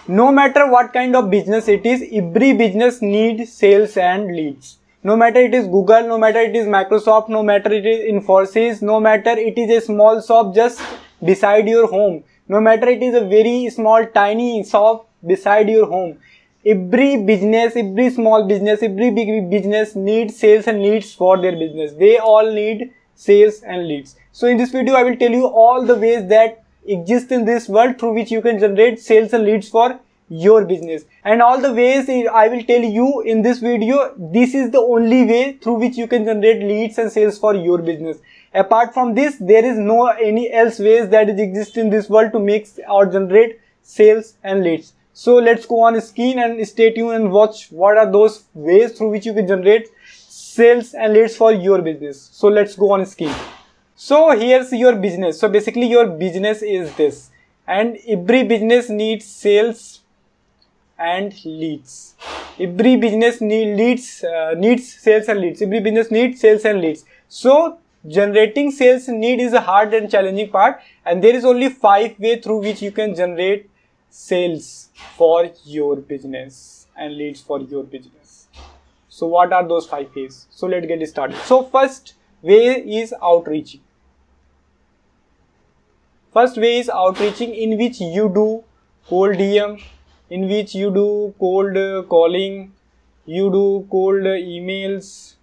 No matter what kind of business it is, every business needs sales and leads. No matter it is Google, no matter it is Microsoft, no matter it is Infosys, no matter it is a small shop just beside your home, no matter it is a very small tiny shop beside your home, every business, every small business, every big business needs sales and leads for their business. They all need sales and leads. So in this video I will tell you all the ways that exist in this world through which you can generate sales and leads for your business, and all the ways I will tell you in this video, this is the only way through which you can generate leads and sales for your business. Apart from this, there is no any else ways that exist in this world to make or generate sales and leads. So let's go on screen and stay tuned and watch what are those ways through which you can generate sales and leads for your business. So let's go on screen. So here's your business. So basically your business is this, and every business needs sales and leads. Every business needs sales and leads. Every business needs sales and leads. So generating sales and lead is a hard and challenging part, and there is only 5 ways through which you can generate sales for your business and leads for your business. So what are those 5 ways? So let's get started. So first way is outreaching. First way is outreaching, in which you do cold DM, in which you do cold calling, you do cold emails,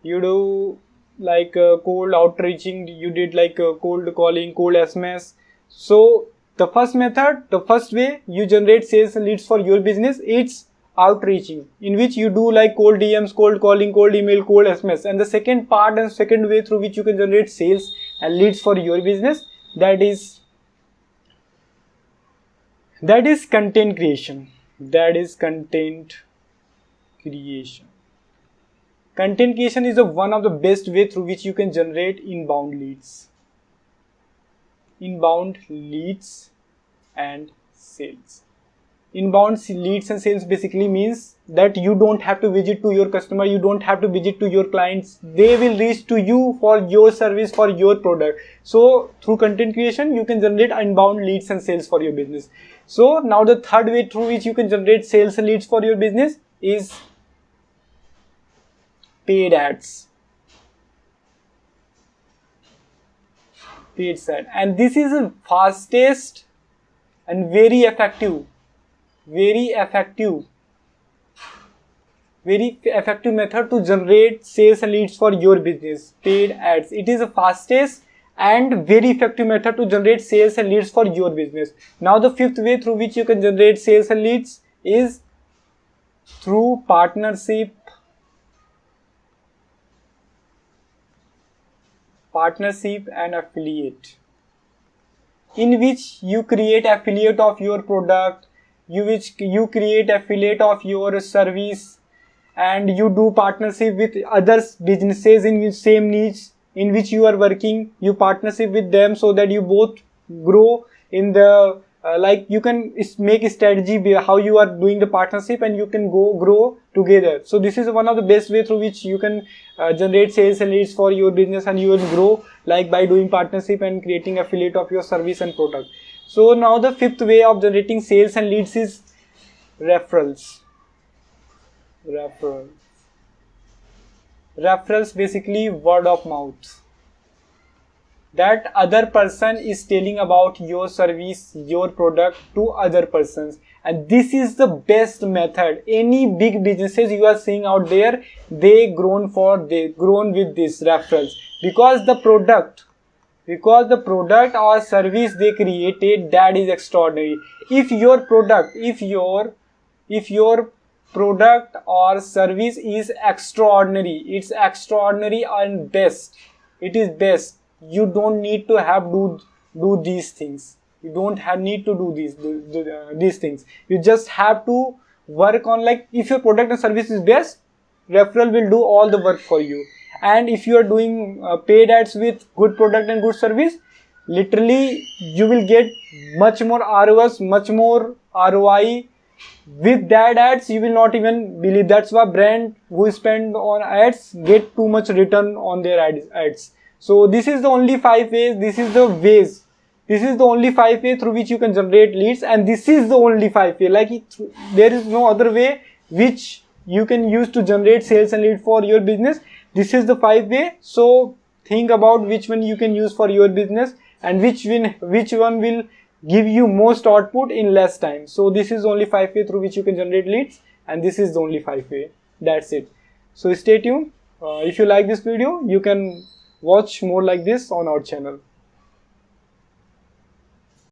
you do like cold outreaching, you did like cold calling, cold SMS. So the first method, the first way you generate sales and leads for your business, it's outreaching, in which you do like cold DMs, cold calling, cold email, cold SMS. And the second part and second way through which you can generate sales and leads for your business, that is content creation. Content creation is one of the best way through which you can generate inbound leads and sales. Inbound leads and sales basically means that you don't have to visit to your customer, you don't have to visit to your clients, they will reach to you for your service, for your product. So through content creation you can generate inbound leads and sales for your business. So now the third way through which you can generate sales and leads for your business is paid ads. Paid ad, and this is the fastest and very effective method to generate sales and leads for your business. Paid ads, it is the fastest and very effective method to generate sales and leads for your business. Now the fifth way through which you can generate sales and leads is through partnership and affiliate, in which you create affiliate of your product, you create affiliate of your service, and you do partnership with other businesses in which same niche in which you are working. You partnership with them so that you both grow in the like you can make a strategy how you are doing the partnership, and you can grow together. So this is one of the best way through which you can generate sales and leads for your business, and you will grow like by doing partnership and creating affiliate of your service and product. So now the fifth way of generating sales and leads is referrals. Referrals basically word of mouth, that other person is telling about your service, your product to other persons. And this is the best method. Any big businesses you are seeing out there, they grown with this referrals, because the product or service they created, that is extraordinary. If your product or service is extraordinary, it's extraordinary and best, it is best, you don't need to do these things. You don't need to do these things. You just have to work on, like, if your product and service is best, referral will do all the work for you. And if you are doing paid ads with good product and good service, literally you will get much more ROS, much more ROI. With that ads, you will not even believe. That's why brand who spend on ads get too much return on their ads. So this is the only 5 ways. This is the ways This is the only 5 way through which you can generate leads, and this is the only 5 way. Like there is no other way which you can use to generate sales and lead for your business. This is the 5 way. So think about which one you can use for your business and which one will give you most output in less time. So this is only 5 way through which you can generate leads, and this is the only 5 way. That's it. So stay tuned. If you like this video, you can watch more like this on our channel.